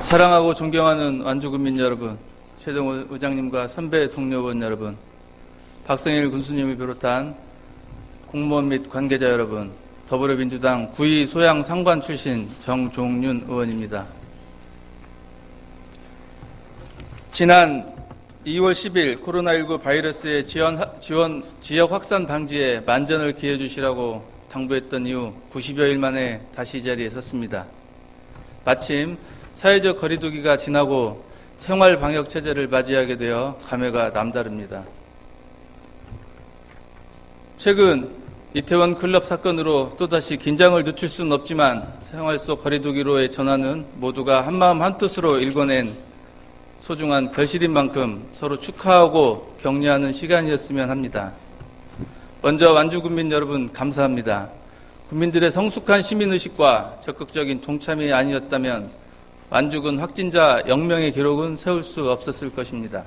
사랑하고 존경하는 완주군민 여러분, 최동호 의장님과 선배 동료원 여러분, 박성일 군수님을 비롯한 공무원 및 관계자 여러분, 더불어민주당 구의 소양 상관 출신 정종윤 의원입니다. 지난 2월 10일 코로나19 바이러스의 지역 확산 방지에 만전을 기해 주시라고 당부했던 이후 90여일 만에 다시 이 자리에 섰습니다. 마침 사회적 거리두기가 지나고 생활 방역 체제를 맞이하게 되어 감회가 남다릅니다. 최근 이태원 클럽 사건으로 또다시 긴장을 늦출 수는 없지만 생활 속 거리두기로의 전환은 모두가 한마음 한뜻으로 일궈낸 소중한 결실인 만큼 서로 축하하고 격려하는 시간이었으면 합니다. 먼저 완주군민 여러분 감사합니다. 국민들의 성숙한 시민의식과 적극적인 동참이 아니었다면 완주군 확진자 0명의 기록은 세울 수 없었을 것입니다.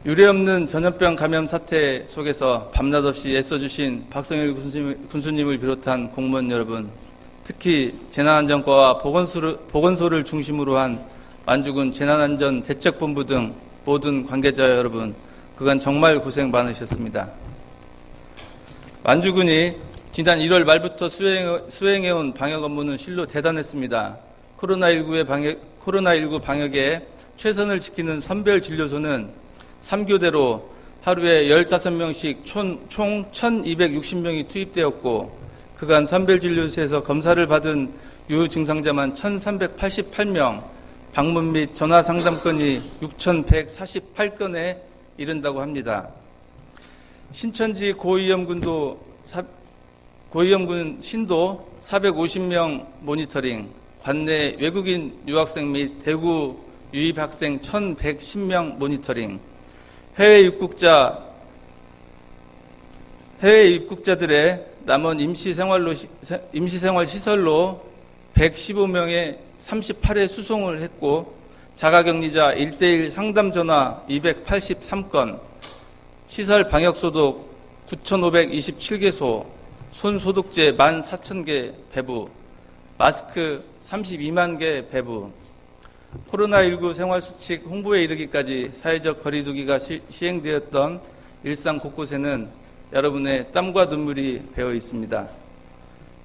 유례없는 전염병 감염 사태 속에서 밤낮 없이 애써주신 박성일 군수님을 비롯한 공무원 여러분, 특히 재난안전과와 보건소를 중심으로 한 완주군 재난안전대책본부 등 모든 관계자 여러분, 그간 정말 고생 많으셨습니다. 완주군이 지난 1월 말부터 수행해온 방역 업무는 실로 대단했습니다. 코로나19 방역에 최선을 지키는 선별진료소는 3교대로 하루에 15명씩 총 1260명이 투입되었고, 그간 선별진료소에서 검사를 받은 유증상자만 1388명, 방문 및 전화 상담건이 6148건에 이른다고 합니다. 신천지 고위험군 신도 450명 모니터링, 관내 외국인 유학생 및 대구 유입학생 1110명 모니터링, 해외 입국자들의 남원 임시생활 시설로 115명의 38회 수송을 했고, 자가격리자 1:1 상담 전화 283건, 시설 방역소독 9,527개소, 손소독제 14,000개 배부, 마스크 32만 개 배부, 코로나19 생활수칙 홍보에 이르기까지 사회적 거리두기가 시행되었던 일상 곳곳에는 여러분의 땀과 눈물이 배어 있습니다.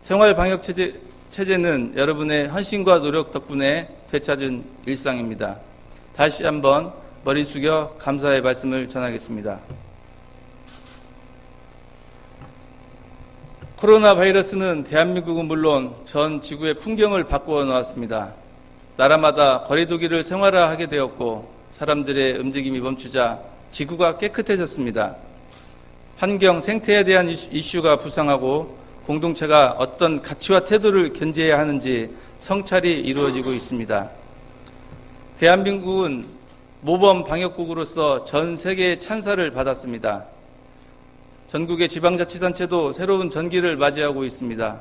생활 방역 체제는 여러분의 헌신과 노력 덕분에 되찾은 일상입니다. 다시 한번 머리 숙여 감사의 말씀을 전하겠습니다. 코로나 바이러스는 대한민국은 물론 전 지구의 풍경을 바꾸어 놓았습니다. 나라마다 거리두기를 생활화하게 되었고, 사람들의 움직임이 멈추자 지구가 깨끗해졌습니다. 환경, 생태에 대한 이슈가 부상하고 공동체가 어떤 가치와 태도를 견지해야 하는지 성찰이 이루어지고 있습니다. 대한민국은 모범 방역국으로서 전 세계의 찬사를 받았습니다. 전국의 지방자치단체도 새로운 전기를 맞이하고 있습니다.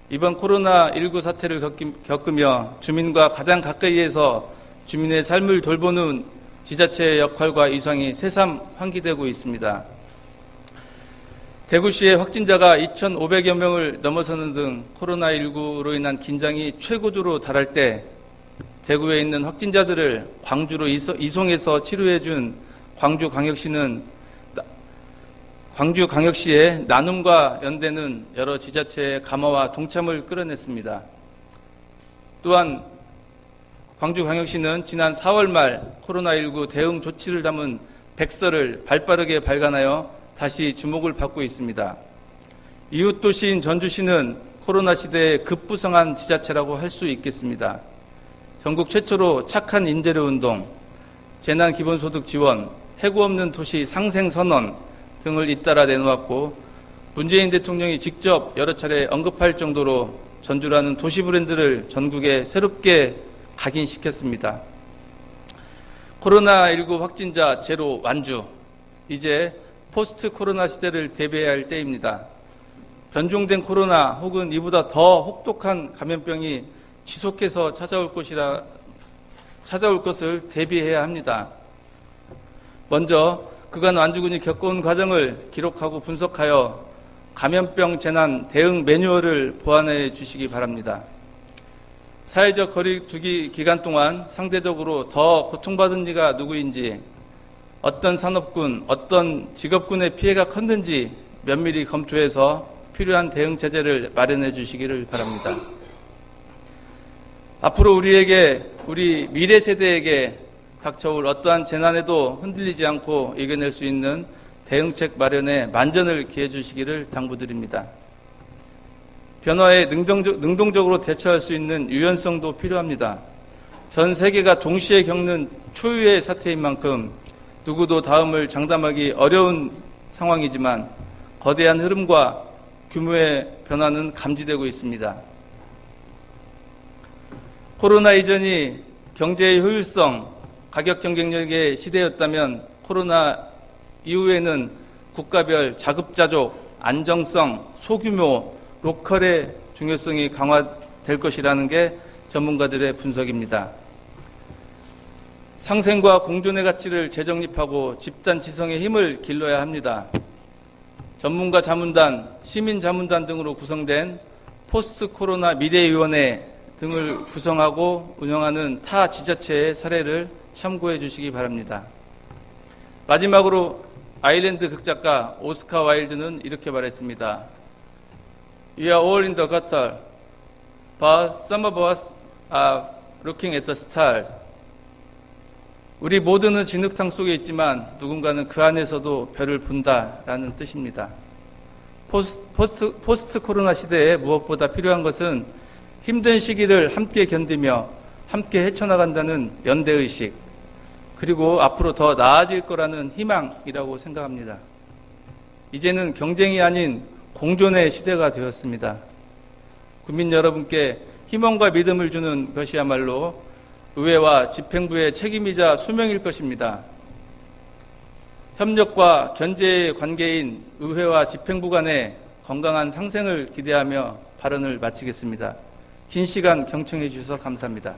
이번 코로나19 사태를 겪으며 주민과 가장 가까이에서 주민의 삶을 돌보는 지자체의 역할과 위상이 새삼 환기되고 있습니다. 대구시의 확진자가 2,500여 명을 넘어서는 등 코로나19로 인한 긴장이 최고조로 달할 때 대구에 있는 확진자들을 광주로 이송해서 치료해준 광주광역시의 나눔과 연대는 여러 지자체의 감화와 동참을 끌어냈습니다. 또한 광주광역시는 지난 4월 말 코로나19 대응 조치를 담은 백서를 발빠르게 발간하여 다시 주목을 받고 있습니다. 이웃도시인 전주시는 코로나 시대에 급부상한 지자체라고 할 수 있겠습니다. 전국 최초로 착한 임대료 운동, 재난기본소득 지원, 해고 없는 도시 상생선언 등을 잇따라 내놓았고, 문재인 대통령이 직접 여러 차례 언급할 정도로 전주라는 도시 브랜드를 전국에 새롭게 각인시켰습니다. 코로나19 확진자 제로 완주, 이제 포스트 코로나 시대를 대비해야 할 때입니다. 변종된 코로나 혹은 이보다 더 혹독한 감염병이 지속해서 찾아올 것을 대비해야 합니다. 먼저 그간 완주군이 겪어온 과정을 기록하고 분석하여 감염병 재난 대응 매뉴얼을 보완해 주시기 바랍니다. 사회적 거리두기 기간 동안 상대적으로 더 고통받은 이가 누구인지, 어떤 산업군, 어떤 직업군의 피해가 컸는지 면밀히 검토해서 필요한 대응 체제를 마련해 주시기를 바랍니다. 앞으로 우리 미래 세대에게 닥쳐올 어떠한 재난에도 흔들리지 않고 이겨낼 수 있는 대응책 마련에 만전을 기해 주시기를 당부드립니다. 변화에 능동적으로 대처할 수 있는 유연성도 필요합니다. 전 세계가 동시에 겪는 초유의 사태인 만큼 누구도 다음을 장담하기 어려운 상황이지만 거대한 흐름과 규모의 변화는 감지되고 있습니다. 코로나 이전이 경제의 효율성, 가격 경쟁력의 시대였다면 코로나 이후에는 국가별 자급자족, 안정성, 소규모, 로컬의 중요성이 강화될 것이라는 게 전문가들의 분석입니다. 상생과 공존의 가치를 재정립하고 집단 지성의 힘을 길러야 합니다. 전문가 자문단, 시민 자문단 등으로 구성된 포스트 코로나 미래위원회 등을 구성하고 운영하는 타 지자체의 사례를 참고해 주시기 바랍니다. 마지막으로 아일랜드 극작가 오스카 와일드는 이렇게 말했습니다. We are all in the gutter, but some of us are looking at the stars. 우리 모두는 진흙탕 속에 있지만 누군가는 그 안에서도 별을 본다라는 뜻입니다. 포스트 코로나 시대에 무엇보다 필요한 것은 힘든 시기를 함께 견디며 함께 헤쳐나간다는 연대의식, 그리고 앞으로 더 나아질 거라는 희망이라고 생각합니다. 이제는 경쟁이 아닌 공존의 시대가 되었습니다. 국민 여러분께 희망과 믿음을 주는 것이야말로 의회와 집행부의 책임이자 소명일 것입니다. 협력과 견제의 관계인 의회와 집행부 간의 건강한 상생을 기대하며 발언을 마치겠습니다. 긴 시간 경청해 주셔서 감사합니다.